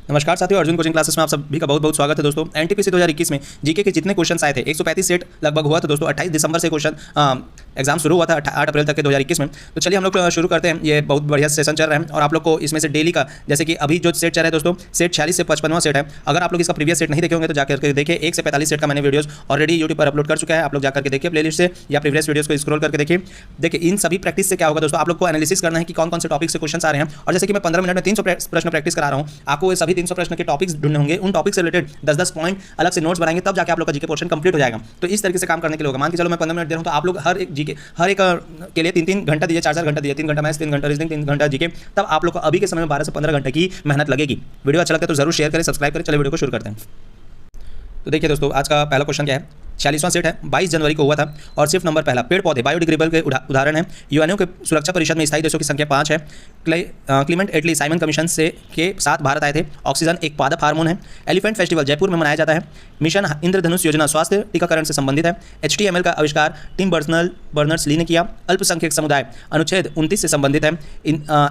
नमस्कार साथियों, Arjun coaching classes में आप सभी का बहुत बहुत स्वागत है दोस्तों। एनटीपीसी 2021 में जीके के जितने क्वेश्चन आए थे 135 सेट लगभग हुआ था दोस्तों। 28 दिसंबर से क्वेश्चन एग्जाम शुरू हुआ था 8 अप्रैल तक के 2021 में। तो चलिए हम लोग शुरू करते हैं। ये बहुत बढ़िया सेशन चल रहा है और आप लोग को इसमें से डेली का, जैसे कि अभी जो सेट चल रहा है दोस्तों, सेट 46 से 55वां सेट है। अगर आप लोग इसका प्रीवियस सेट नहीं देखे होंगे तो जाकर के देखिए। 1 से 45 सेट का मैंने वीडियोस ऑलरेडी यूट्यूब पर अपलोड कर चुका है। आप लोग जाकर के देखिए प्लेलिस्ट से या प्रीवियस वीडियोस को स्क्रॉल करके देखिए। देखिए इन सभी प्रैक्टिस से क्या होगा दोस्तों, आप लोग को एनालिसिस करना है कि कौन कौन से टॉपिक से क्वेश्चन आ रहे हैं। और जैसे कि मैं 15 मिनट में 300 प्रश्न प्रैक्टिस करा रहा हूँ, आपको ये सभी 300 प्रश्न के टॉपिक्स ढूंढने होंगे। उन टॉपिक से रिलेटेड 10-10 पॉइंट अलग से नोट्स बनाएंगे, तब जाके आप लोग का जीके पोर्शन कंप्लीट हो जाएगा। तो इस तरीके से काम करने के लिए होगा। मान के चलो मैं 15 मिनट दे रहा हूं, तो आप लोग हर एक जीके, हर एक के लिए 3-3 घंटा दीजिए, 4-4 घंटा दीजिए। 3 घंटा मैथ्स, 3 घंटा रीजनिंग, 3 घंटा जीके। तब आप लोग को अभी के समय में 12 से 15 घंटे की मेहनत लगेगी। वीडियो अच्छा लगता है तो जरूर शेयर करें, सब्सक्राइब करें। चलिए वीडियो को शुरू करते हैं। तो देखिए दोस्तों, आज का पहला क्वेश्चन क्या है। 46वां सेट है, 22 जनवरी को हुआ था और सिर्फ नंबर पहला। पेड़ पौधे बायोडिग्रेडेबल के उदाहरण है। यूएनओ के सुरक्षा परिषद में स्थायी देशों की संख्या 5 है। क्लीमेंट एटली साइमन कमीशन से के साथ भारत आए थे। ऑक्सीजन एक पादप हार्मोन है। एलिफेंट फेस्टिवल जयपुर में मनाया जाता है। मिशन इंद्रधनुष योजना स्वास्थ्य टीकाकरण से संबंधित है। HTML का आविष्कार टिम बर्नर्स ली ने किया। अल्पसंख्यक समुदाय अनुच्छेद 29 से संबंधित है।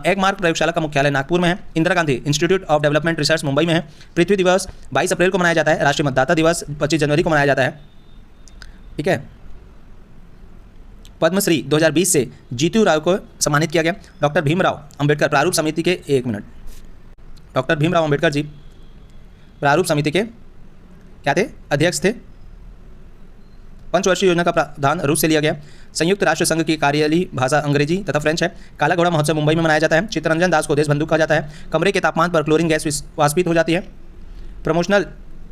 एगमार्क प्रयोगशाला का मुख्यालय नागपुर में है। Indira Gandhi institute of development research Mumbai में है। पृथ्वी दिवस 22 अप्रैल को मनाया जाता है। राष्ट्रीय मतदाता दिवस 25 जनवरी को मनाया जाता है। ठीक है। पद्मश्री 2020 से जीतू राव को सम्मानित किया गया। डॉक्टर भीमराव अंबेडकर प्रारूप समिति के डॉक्टर भीमराव अंबेडकर जी प्रारूप समिति के क्या थे? अध्यक्ष थे। पंचवर्षीय योजना का प्रावधान रूस से लिया गया। संयुक्त राष्ट्र संघ की कार्यालयीय भाषा अंग्रेजी तथा फ्रेंच है। काला घोड़ा महोत्सव मुंबई में मनाया जाता है। चित्तरंजन दास को देशबंधु कहा जाता है। कमरे के तापमान पर क्लोरीन गैस वाष्पित हो जाती है। प्रमोशनल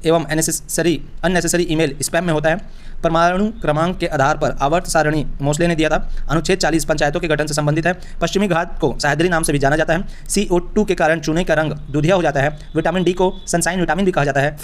एवं अननेसेसरी ईमेल स्पैम में होता है। परमाणु क्रमांक के आधार पर आवर्त सारणी मोस्ले ने दिया था। अनुच्छेद 40 पंचायतों के गठन से संबंधित है। पश्चिमी घाट को सह्याद्री नाम से भी जाना जाता है। CO2 के कारण चूने का रंग दूधिया हो जाता है। विटामिन डी को सनसाइन विटामिन भी कहा जाता है।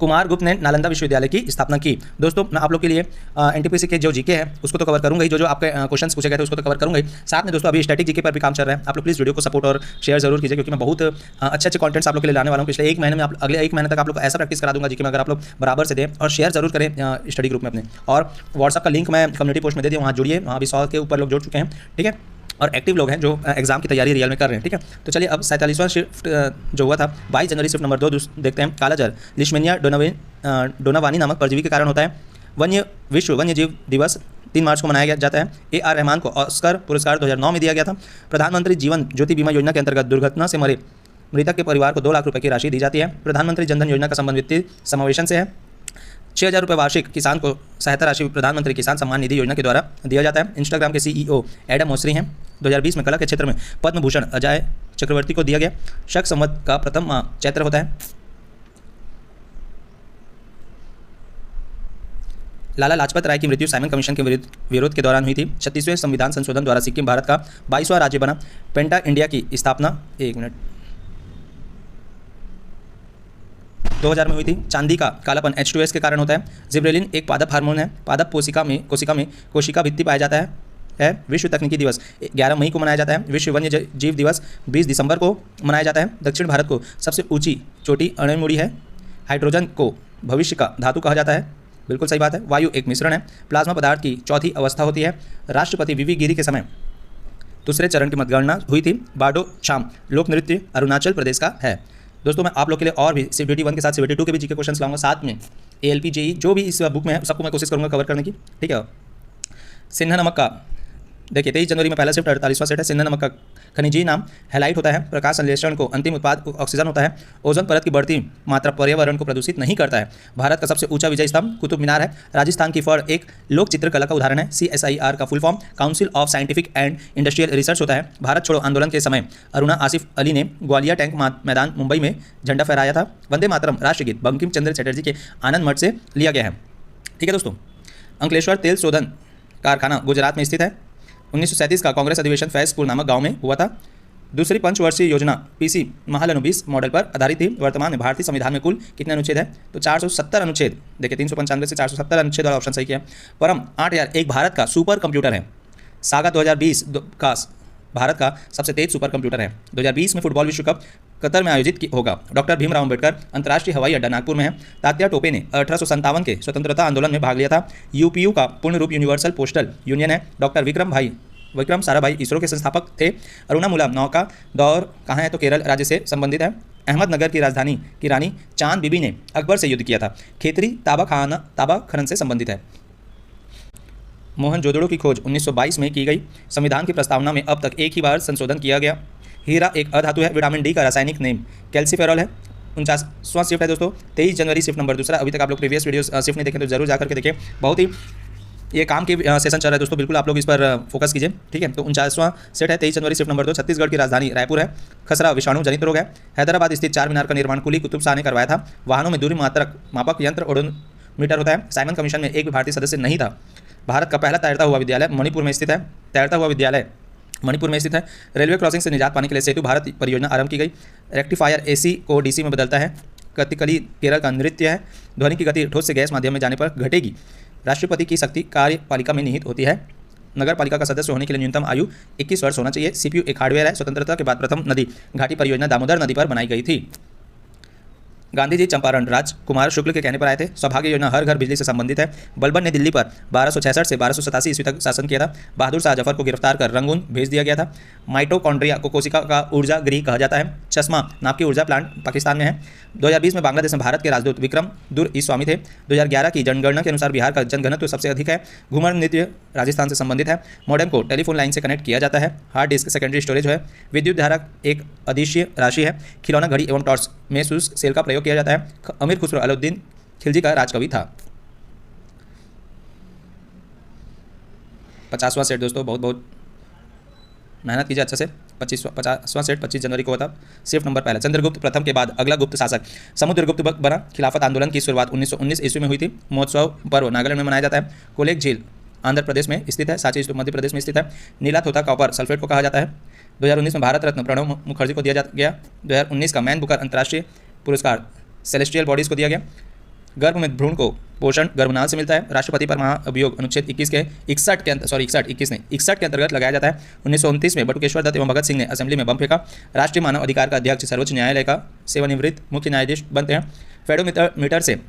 कुमार गुप्त ने नालंदा विश्वविद्यालय की स्थापना की। दोस्तों मैं आप लोग के लिए एनटीपीसी के जो जीके है उसको तो कवर करूंगा ही, जो आपके क्वेश्चंस पूछे गए थे उसको तो कवर करूंगा ही। साथ में दोस्तों अभी स्टैटिक जीके पर भी काम चल रहा है। आप लोग प्लीज़ वीडियो को सपोर्ट और शेयर जरूर कीजिए, क्योंकि मैं बहुत अच्छे कंटेंट्स आप लोग के लिए लाने वाला हूँ। पिछले 1 महीने में अगले 1 महीने तक आप लोग को ऐसा प्रैक्टिस करा दूंगा जीके में, अगर आप लोग बराबर से दें और शेयर जरूर करें स्टडी ग्रुप में अपने। और व्हाट्सअप का लिंक मैं कम्युनिटी पोस्ट में दे दिया, वहाँ जुड़िए। वहाँ भी 100 के ऊपर लोग जुड़ चुके हैं। ठीक है। और एक्टिव लोग हैं जो एग्जाम की तैयारी रियल में कर रहे हैं। ठीक है। तो चलिए अब 47वां शिफ्ट जो हुआ था 22 जनवरी शिफ्ट नंबर 2 देखते हैं। कालाजार लिशमेनिया डोनावानी नामक परजीवी के कारण होता है। विश्व वन्य जीव दिवस 3 मार्च को मनाया जाता है। AR रहमान को ऑस्कर पुरस्कार 2009 में दिया गया था। प्रधानमंत्री जीवन ज्योति बीमा योजना के अंतर्गत दुर्घटना से मरे मृतक के परिवार को 2 लाख रुपये की राशि दी जाती है। प्रधानमंत्री जनधन योजना का संबंध वित्तीय समावेशन से है। 6,000 रुपये वार्षिक किसान को सहायता राशि प्रधानमंत्री किसान सम्मान निधि योजना के द्वारा दिया जाता है। इंस्टाग्राम के CEO एडम मोसरी हैं। 2020 में कला के क्षेत्र में पद्म भूषण अजय चक्रवर्ती को दिया गया। शक संवत का प्रथम माह चैत्र होता है। लाला लाजपत राय की मृत्यु साइमन कमीशन के विरोध के दौरान हुई थी। 36वें संविधान संशोधन द्वारा सिक्किम भारत का 22वां राज्य बना। पेंटा इंडिया की स्थापना 2000 में हुई थी। चांदी का कालापन H2S के कारण होता है। जिब्रेलिन एक पादप हार्मोन है। पादप कोशिका भित्ति पाया जाता है। विश्व तकनीकी दिवस 11 मई को मनाया जाता है। विश्व वन्य जीव दिवस 20 दिसंबर को मनाया जाता है। दक्षिण भारत को सबसे ऊंची चोटी अणमुड़ी है। हाइड्रोजन को भविष्य का धातु कहा जाता है। बिल्कुल सही बात है। वायु एक मिश्रण है। प्लाज्मा पदार्थ की चौथी अवस्था होती है। राष्ट्रपति VV गिरी के समय दूसरे चरण की मतगणना हुई थी। बाडो शाम लोक नृत्य अरुणाचल प्रदेश का है। दोस्तों मैं आप लोग के लिए और भी CBT 1 के साथ CBT 2 के भी जीके क्वेश्चंस लाऊंगा। साथ में ALP JEE जो भी इस बुक में है सबको मैं कोशिश करूंगा कवर करने की। ठीक है। सिन्हा नमक का देखिए 23 जनवरी में पहला शिफ्ट 48वां सेट है। सिन्हा नमक का खनिजीय नाम हैलाइट होता है। प्रकाश संश्लेषण को अंतिम उत्पाद ऑक्सीजन होता है। ओजोन परत की बढ़ती मात्रा पर्यावरण को प्रदूषित नहीं करता है। भारत का सबसे ऊंचा विजय स्तंभ कुतुब मीनार है। राजस्थान की फड़ एक लोक चित्रकला का उदाहरण है। CSIR का full form council of scientific and industrial research होता है। भारत छोड़ो आंदोलन के समय अरुणा आसिफ अली ने ग्वालियर टैंक मैदान मुंबई में झंडा फहराया था। वंदे मातरम राष्ट्रगीत बंकिम चंद्र चटर्जी के आनंद मठ से लिया गया है। ठीक है दोस्तों। अंकलेश्वर तेल शोधन कारखाना गुजरात में स्थित है। 1937 का कांग्रेस अधिवेशन फैजपुर नामक गांव में हुआ था। दूसरी पंचवर्षीय योजना PC महालनु 20 मॉडल पर आधारित थी। वर्तमान में भारतीय संविधान में कुल कितने अनुच्छेद हैं? तो 470 अनुच्छेद। देखिए 395 से 470 अनुच्छेद वाला ऑप्शन सही किया। परम 8000 एक भारत का सुपर कंप्यूटर है। सागा 2020 का भारत का सबसे तेज सुपर कंप्यूटर है। 2020 में फुटबॉल विश्व कप कतर में आयोजित होगा। डॉक्टर भीमराव अंबेडकर अंतर्राष्ट्रीय हवाई अड्डा नागपुर में है। तात्या टोपे ने 1857 के स्वतंत्रता आंदोलन में भाग लिया था। UPU का पूर्ण रूप यूनिवर्सल पोस्टल यूनियन है। डॉक्टर विक्रम भाई विक्रम साराभाई इसरो के संस्थापक थे। अरुणामुला नौका दौर कहाँ है, तो केरल राज्य से संबंधित है। अहमदनगर की राजधानी की रानी चांद बीबी ने अकबर से युद्ध किया था। खेतरी ताबा खनन से संबंधित है। मोहनजोदड़ो की खोज 1922 में की गई। संविधान की प्रस्तावना में अब तक एक ही बार संशोधन किया गया। हीरा एक अधातु है। विटामिन डी का रासायनिक नेम कैल्सीफेरॉल है। 49वां शिफ्ट है दोस्तों, 23 जनवरी शिफ्ट नंबर दूसरा। अभी तक आप लोग प्रीवियस वीडियोस शिफ्ट नहीं देखें तो जरूर जाकर के देखें। बहुत ही ये काम की सेशन चल रहा है दोस्तों, बिल्कुल आप लोग इस पर फोकस कीजिए, ठीक है। तो 49वां सेट है, 23 जनवरी शिफ्ट नंबर 2। छत्तीसगढ़ की राजधानी रायपुर है। खसरा विषाणु जनित रोग है। हैदराबाद स्थित चार मीनार का निर्माण कुली कुतुब शाह ने करवाया था। वाहनों में दूरी मापक यंत्र ओडोमीटर होता है। साइमन कमीशन में एक भी भारतीय सदस्य नहीं था। भारत का पहला तैरता हुआ विद्यालय मणिपुर में स्थित है। मणिपुर में स्थित है। रेलवे क्रॉसिंग से निजात पाने के लिए सेतु भारत परियोजना आरंभ की गई। रेक्टिफायर एसी को डीसी में बदलता है। कथकली केरल का नृत्य है। ध्वनि की गति ठोस से गैस माध्यम में जाने पर घटेगी। राष्ट्रपति की शक्ति कार्यपालिका में निहित होती है। नगर पालिका का सदस्य होने के लिए न्यूनतम आयु 21 वर्ष होना चाहिए। सीपीयू एक हार्डवेयर है। स्वतंत्रता के बाद प्रथम नदी घाटी परियोजना दामोदर नदी पर बनाई गई थी। गांधी जी चंपारण राजकुमार शुक्ल के कहने पर आए थे। सौभाग्य योजना हर घर बिजली से संबंधित है। बलबन ने दिल्ली पर 1266 से 1287 ईस्वी तक शासन किया था। बहादुर शाह जफर को गिरफ्तार कर रंगून भेज दिया गया था। माइटोकॉन्ड्रिया को कोशिका का ऊर्जा गृह कहा जाता है। चश्मा नाम की ऊर्जा प्लांट पाकिस्तान में है। 2020 में बांग्लादेश में भारत के राजदूत विक्रम दुर ई स्वामी थे। 2011 की जनगणना के अनुसार बिहार का जनघनत्व सबसे अधिक है। घूमर नृत्य राजस्थान से संबंधित है। मॉडेम को टेलीफोन लाइन से कनेक्ट किया जाता है। हार्ड डिस्क सेकेंडरी स्टोरेज है। विद्युत धारा एक अदिशीय राशि है। खिलौना घड़ी एवं टॉर्च में सूस सेल का प्रयोग किया जाता है। अमीर खुसरो अलाउद्दीन खिलजी का राजकवि था। 50वां सेट दोस्तों, बहुत बहुत मेहनत कीजिए अच्छे से। 50वां सेट 25 जनवरी को था। शिफ्ट नंबर पहला। चंद्रगुप्त प्रथम के बाद अगला गुप्त शासक समुद्रगुप्त बना। खिलाफत आंदोलन की शुरुआत 1919 ईस्वी में हुई थी। महोत्सव पर्व नागालैंड में मनाया जाता है। कोलेक झील आंध्र प्रदेश में स्थित है। सांची मध्य प्रदेश में स्थित है। नीला थोथा कॉपर सल्फेट को कहा जाता है। 2019 में भारत रत्न प्रणब मुखर्जी को दिया गया। 2019 का मैन बुकर अंतर्राष्ट्रीय पुरस्कार सेलेस्टियल बॉडीज़ को दिया गया। गर्भ में भ्रूण को पोषण गर्भनाल से मिलता है। राष्ट्रपति पर महाअभियोग अनुच्छेद 21 के 61 के अंतर्गत लगाया जाता है। 1929 में बटुकेश्वर दत्त एवं भगत सिंह ने असेंबली में बम फेंका। राष्ट्रीय मानव अधिकार का अध्यक्ष सर्वोच्च न्यायालय का सेवानिवृत्त मुख्य न्यायाधीश बनते हैं। फेडोमीटर से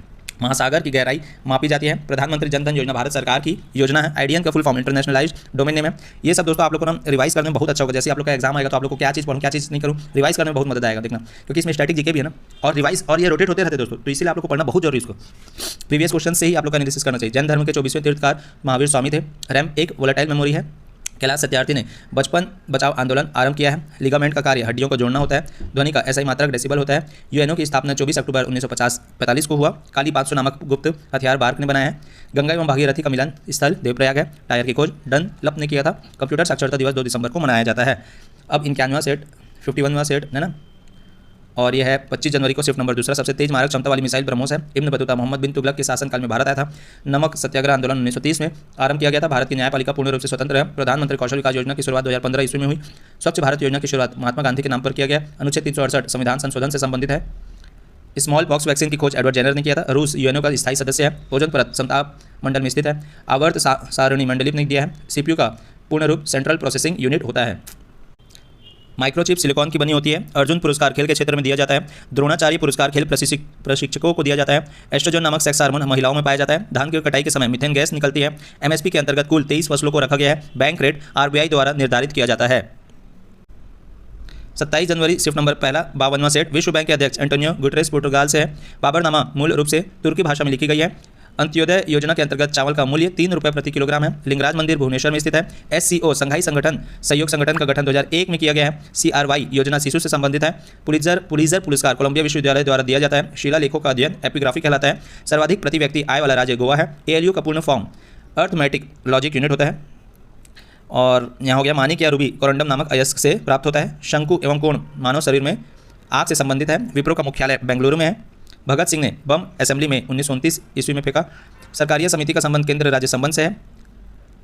महासागर की गहराई मापी जाती है। प्रधानमंत्री जनधन योजना भारत सरकार की योजना है। आईडीएन का full form internationalised domain name है। ये सब दोस्तों आप लोगों को रिवाइज करने में बहुत अच्छा होगा। जैसे आप लोग का एग्जाम आएगा तो आप लोग को क्या चीज़ पढ़ूँ क्या चीज़ नहीं करूँ, रिवाइज करने में बहुत मदद आएगा देखना, क्योंकि इसमें स्टैटिक जीके भी है ना, और रिवाइज और ये रोटेट होते रहते दोस्तों, तो इसलिए आप लोग को पढ़ना बहुत जरूरी है। इसको प्रीवियस क्वेश्चन से ही आप लोग का एनालिसिस करना चाहिए। जैन धर्म के 24वें तीर्थकार महावीर स्वामी थे। रैम एक वोलेटाइल मेमोरी है। कैलाश सत्यार्थी ने बचपन बचाओ आंदोलन आरंभ किया है। लिगामेंट का कार्य हड्डियों को जोड़ना होता है। ध्वनि का एसआई मात्रक डेसिबल होता है। यूएनओ की स्थापना 24 अक्टूबर 1945 को हुआ। काली 500 नामक गुप्त हथियार बार्क ने बनाया है। गंगा एवं भागीरथी का मिलन स्थल देवप्रयाग है। टायर की खोज डनलप ने किया था। कंप्यूटर साक्षरता दिवस 2 दिसंबर को मनाया जाता है। अब 51वां सेट 51वां सेट है ना, और यह है 25 जनवरी को शिफ्ट नंबर दूसरा। सबसे तेज मारक क्षमता वाली मिसाइल ब्रह्मोस है। इब्न बतूता मोहम्मद बिन तुगलक के शासनकाल में भारत आया था। नमक सत्याग्रह आंदोलन 1930 में आरंभ किया गया था। भारत की न्यायपालिका पूर्ण रूप से स्वतंत्र है। प्रधानमंत्री कौशल विकास योजना की शुरुआत 2015 ईस्वी में हुई। स्वच्छ भारत योजना की शुरुआत महात्मा गांधी के नाम पर किया गया। अनुच्छेद 368 संविधान संशोधन से संबंधित है। स्मॉल पॉक्स वैक्सीन की खोज एडवर्ड जेनर ने किया था। रूस यूएनओ का स्थायी सदस्य है। ओजोन परत समताप मंडल में स्थित है। आवर्त सारणी मंडलित ने दिया है। सीपीयू का पूर्ण रूप सेंट्रल प्रोसेसिंग यूनिट होता है। माइक्रोचिप सिलिकॉन की बनी होती है। अर्जुन पुरस्कार खेल के क्षेत्र में दिया जाता है। द्रोणाचार्य पुरस्कार खेल प्रशिक्षकों को दिया जाता है। एस्ट्रोजन नामक सेक्स हार्मोन महिलाओं में पाया जाता है। धान की कटाई के समय मीथेन गैस निकलती है। एमएसपी के अंतर्गत कुल 23 फसलों को रखा गया है। बैंक रेट आरबीआई द्वारा निर्धारित किया जाता है। 27 जनवरी शिफ्ट नंबर पहला 52वां सेट। विश्व बैंक के अध्यक्ष एंटोनियो गुटेरेस पुर्तगाल से है। बाबरनामा मूल रूप से तुर्की भाषा में लिखी गई है। अंत्योदय योजना के अंतर्गत चावल का मूल्य 3 रुपये प्रति किलोग्राम है। लिंगराज मंदिर भुवनेश्वर में स्थित है। एससीओ संघाई सहयोग संगठन का गठन 2001 में किया गया है। सीआरवाई योजना शिशु से संबंधित है। पुलिजर पुरस्कार कोलंबिया विश्वविद्यालय द्वारा दिया जाता है। शिला लेखों का अध्ययन एपिग्राफी कहलाता है। सर्वाधिक प्रति व्यक्ति आय वाला राज्य गोवा है। एएलयू का पूर्ण फॉर्म अर्थमेटिक लॉजिक यूनिट होता है। और यहाँ हो गया मानिक या रूबी कोरंडम नामक अयस्क से प्राप्त होता है। शंकु एवं कोण मानव शरीर में आग से संबंधित है। विप्रो का मुख्यालय बेंगलुरु में है। भगत सिंह ने बम असेंबली में 1929 ईस्वी में फेंका। सरकारीय समिति का संबंध केंद्र राज्य संबंध से है।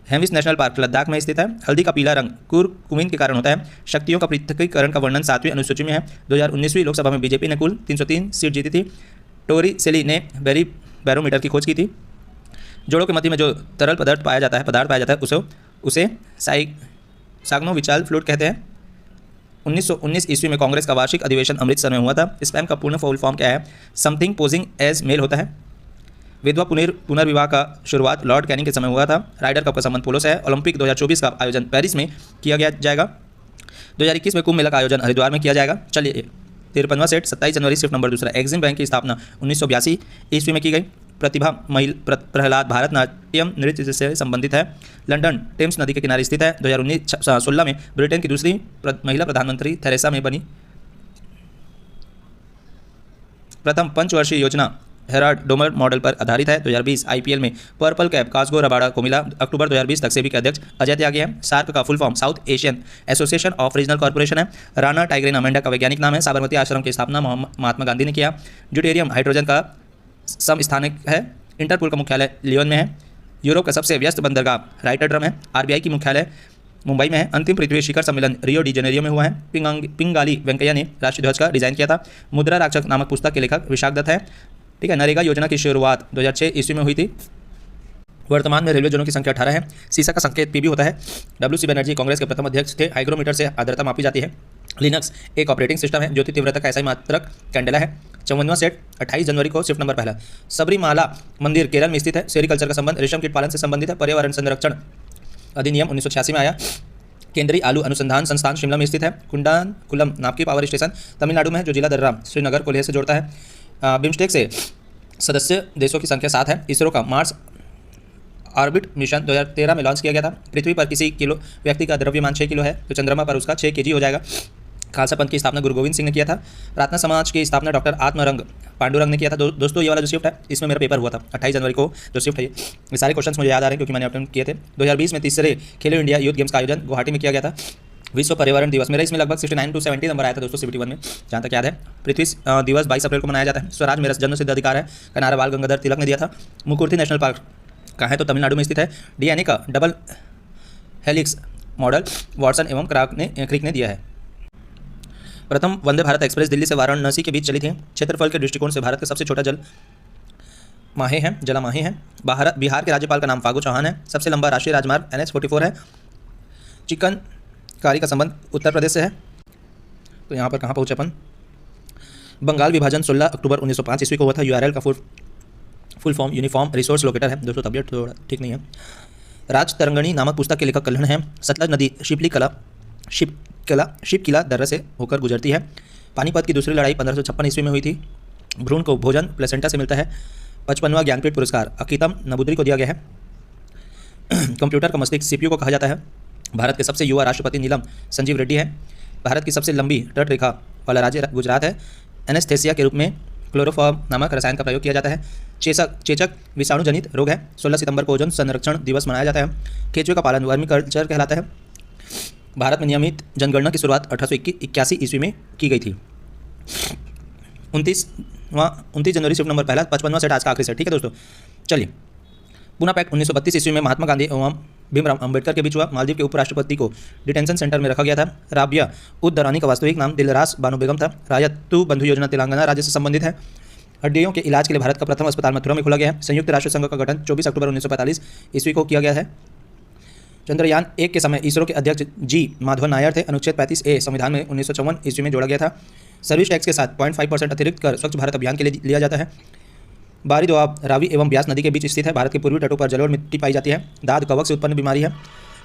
हेमिस नेशनल पार्क लद्दाख में स्थित है। हल्दी का पीला रंग कुमिन के कारण होता है। शक्तियों का पृथक्कीकरण का वर्णन 7वीं अनुसूची में है। 2019वीं लोकसभा में बीजेपी ने कुल 303 सीट जीती थी। टोरी सेली ने बैरोमीटर की खोज की थी। जोड़ों के मध्य में जो तरल पदार्थ पाया जाता है उसे साग्नोविचाल फ्लूइड कहते हैं। 1919 ईस्वी में कांग्रेस का वार्षिक अधिवेशन अमृतसर में हुआ था। स्पैम का पूर्ण फुल फॉर्म क्या है? समथिंग पोजिंग एज मेल होता है। विधवा पुनर्विवाह का शुरुआत लॉर्ड कैनिंग के समय हुआ था। राइडर कप का संबंध पोलो से है। ओलंपिक 2024 का आयोजन पेरिस में किया गया जाएगा। 2021 में कुंभ मेला का आयोजन हरिद्वार में किया जाएगा। चलिए 53वां सेट 27 जनवरी शिफ्ट नंबर दूसरा। एक्सिम बैंक की स्थापना 1982 ईस्वी में की गई। प्रतिभा प्रहलाद भारतनाट्यम नृत्य से संबंधित है। लंदन टेम्स नदी के किनारे स्थित है। 2016 में ब्रिटेन की दूसरी महिला प्रधानमंत्री थेरेसा मे बनी। प्रथम पंचवर्षीय योजना हेराल्ड डोमर मॉडल पर आधारित है। 2020 आईपीएल में पर्पल कैप कास्गो रबाड़ा को मिला। अक्टूबर 2020 तक सेबी के अध्यक्ष अजय त्यागी है। सार्क का full form south Asian association of regional corporation है। राणा टाइग्रेन अमेंडा का वैज्ञानिक नाम है। साबरमती आश्रम की स्थापना महात्मा गांधी ने किया। ड्यूटेरियम हाइड्रोजन का समस्थानिक है। इंटरपोल का मुख्यालय लियोन में है। यूरोप का सबसे व्यस्त बंदरगाह राइटरड्रम है। आरबीआई की मुख्यालय मुंबई में है। अंतिम पृथ्वी शिखर सम्मेलन रियो डी जेनेरियो में हुआ है। पिंगाली वेंकैया ने राष्ट्रीय ध्वज का डिजाइन किया था। मुद्रा राक्षस नामक पुस्तक के लेखक विशाख दत्त है। ठीक है। नरेगा योजना की शुरुआत 2006 ईस्वी में हुई थी। वर्तमान में रेलवे जोनों की संख्या 18 है। सीसा का संकेत पीबी होता है। डब्ल्यूसी बनर्जी कांग्रेस के प्रथम अध्यक्ष थे। हाइग्रोमीटर से आर्द्रता मापी जाती है। लिनक्स एक ऑपरेटिंग सिस्टम है। ज्योति तीव्रता का ऐसा ही मात्रक कैंडेला है। 54वां सेट 28 जनवरी को शिफ्ट नंबर पहला। सबरीमाला मंदिर केरल में स्थित है। सेरिकल्चर का संबंध रेशम कीट पालन से संबंधित है। पर्यावरण संरक्षण अधिनियम 1986 में आया। केंद्रीय आलू अनुसंधान संस्थान शिमला में स्थित है। कुंडाकुलम नापकी पावर स्टेशन तमिलनाडु में है, जो जिला दर्रा श्रीनगर को लेह से जोड़ता है। बिम्स्टेक से सदस्य देशों की संख्या 7 है। इसरो का मार्स ऑर्बिट मिशन 2013 में लॉन्च किया गया था। पृथ्वी पर किसी किलो व्यक्ति का द्रव्यमान 6 किलो है, तो चंद्रमा पर उसका 6 kg हो जाएगा। खालसा पंथ की स्थापना गुरु गोविंद सिंह ने किया था। प्रार्थना समाज की स्थापना डॉक्टर आत्मरंग पांडुरंग ने किया था। दोस्तों ये वाला जो शिफ्ट है इसमें मेरा पेपर हुआ था 28 जनवरी को जो शिफ्ट है। ये सारे क्वेश्चंस मुझे याद आ रहे हैं क्योंकि मैंने अटेम्प्ट किए थे। 2020 में तीसरे खेलो इंडिया यूथ गेम्स का आयोजन गुवाहाटी में किया गया था। विश्व पर्यावरण दिवस मेरा इसमें लगभग 69 to 70 नंबर आया था दोस्तों CBT 1 में, जहाँ तक याद है। पृथ्वी दिवस 22 अप्रैल को मनाया जाता है। स्वराज मेरा जन्म सिद्ध अधिकार है का नारा बाल गंगाधर तिलक ने दिया था। मुकुर्ती नेशनल पार्क कहाँ है, तो तमिलनाडु में स्थित है। DNA का डबल हेलिक्स मॉडल वॉटसन एवं क्रिक ने दिया है। प्रथम वंदे भारत एक्सप्रेस दिल्ली से वाराणसी के बीच चली थी। क्षेत्रफल के दृष्टिकोण से भारत का सबसे छोटा जलमाहे है। बिहार के राज्यपाल का नाम फागू चौहान है। सबसे लंबा राष्ट्रीय राजमार्ग NH-44 है। चिकनकारी का संबंध उत्तर प्रदेश से है। तो यहाँ पर कहाँ पहुँचे अपन। बंगाल विभाजन 16 अक्टूबर 1905 ईस्वी को हुआ था। URL का full form uniform resource locator है। दोस्तों तबियत थोड़ा ठीक नहीं है। राज तरंगणी नामक पुस्तक के लेखक कल्हण है। सतलज नदी शिपकिला दर्रे से होकर गुजरती है। पानीपत की दूसरी लड़ाई 1556 ईस्वी में हुई थी। भ्रूण को भोजन प्लेसेंटा से मिलता है। 55वां ज्ञानपीठ पुरस्कार अकीतम नबूदरी को दिया गया है। कंप्यूटर का मस्तिष्क CPU को कहा जाता है। भारत के सबसे युवा राष्ट्रपति नीलम संजीव रेड्डी है। भारत की सबसे लंबी तट रेखा वाला राज्य गुजरात है। एनेस्थेसिया के रूप में क्लोरोफॉर्म नामक रसायन का प्रयोग किया जाता है। चेचक विषाणु जनित रोग है। 16 सितंबर को ओजोन संरक्षण दिवस मनाया जाता है। केंचुए का पालन वर्मी कल्चर कहलाता है। भारत में नियमित जनगणना की शुरुआत 1881 ईस्वी में की गई थी। 29 जनवरी शिफ्ट नंबर पहला। 55वां सेट आज का आखिरी सेट। ठीक है दोस्तों, चलिए पुना पैक्ट 1932 ईस्वी में महात्मा गांधी एवं भीमराव अंबेडकर के बीच हुआ। मालदीव के उपराष्ट्रपति को डिटेंशन सेंटर में रखा गया था। राबिया उद दरानी का वास्तविक नाम दिलरास बानो बेगम था। रायतू बंधु योजना तेलंगाना राज्य से संबंधित है। हड्डियों के इलाज के लिए भारत का प्रथम अस्पताल मथुरा में खोला गया है। संयुक्त राष्ट्र संघ का गठन 24 अक्टूबर 1945 ईस्वी को किया गया है। चंद्रयान 1 के समय इसरो के अध्यक्ष G माधवन नायर थे। अनुच्छेद 35A संविधान में 1954 ईस्वी में जोड़ा गया था। सर्विस टैक्स के साथ 0.5% अतिरिक्त कर स्वच्छ भारत अभियान के लिए लिया जाता है। बारी दोआब रावी एवं ब्यास नदी के बीच स्थित है। भारत के पूर्वी तटों पर जलोढ़ मिट्टी पाई जाती है। दाद कवक से उत्पन्न बीमारी है।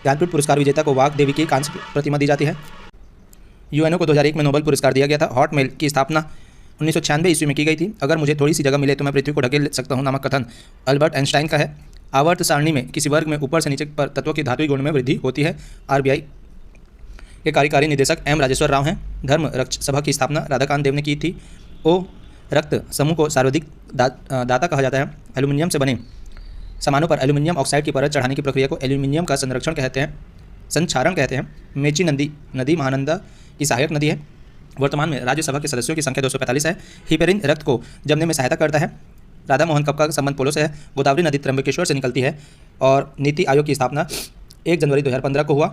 ज्ञानपीठ पुरस्कार विजेता को वाघ देवी की कांस्य प्रतिमा दी जाती है। UNO को 2001 में नोबेल पुरस्कार दिया गया था। हॉटमेल की स्थापना 1996 ईस्वी में की गई थी। अगर मुझे थोड़ी सी जगह मिले तो मैं पृथ्वी को ढकेल सकता हूँ नामक कथन अल्बर्ट आइंस्टाइन का है। आवर्त सारणी में किसी वर्ग में ऊपर से नीचे पर तत्वों की धातुई गुण में वृद्धि होती है। RBI के कार्यकारी निदेशक M राजेश्वर राव हैं। धर्म रक्षक सभा की स्थापना राधाकांत देव ने की थी। O रक्त समूह को सर्वाधिक दाता कहा जाता है। एल्यूमिनियम से बने सामानों पर एल्यूमिनियम ऑक्साइड की परत चढ़ाने की प्रक्रिया को एल्यूमिनियम का संरक्षण कहते हैं, संक्षारण कहते हैं। मेची नदी महानंदा की सहायक नदी है। वर्तमान में राज्यसभा के सदस्यों की संख्या 245 है। हिपेरिन रक्त को जमने में सहायता करता है। राधा मोहन कप का संबंध पोलो से है। गोदावरी नदी त्र्यंबकेश्वर से निकलती है। और नीति आयोग की स्थापना 1 जनवरी 2015 को हुआ।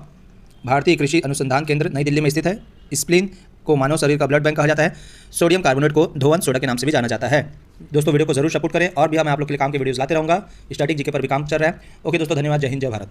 भारतीय कृषि अनुसंधान केंद्र नई दिल्ली में स्थित है। स्प्लीन को मानव शरीर का ब्लड बैंक कहा जाता है। सोडियम कार्बोनेट को धोवन सोडा के नाम से भी जाना जाता है। दोस्तों वीडियो को जरूर सपोर्ट करें और भी मैं आप लोग के लिए काम की वीडियोस लाते रहूँगा। स्टैटिक जीके पर भी काम चल रहा है। ओके दोस्तों, धन्यवाद। जय हिंद, जय भारत।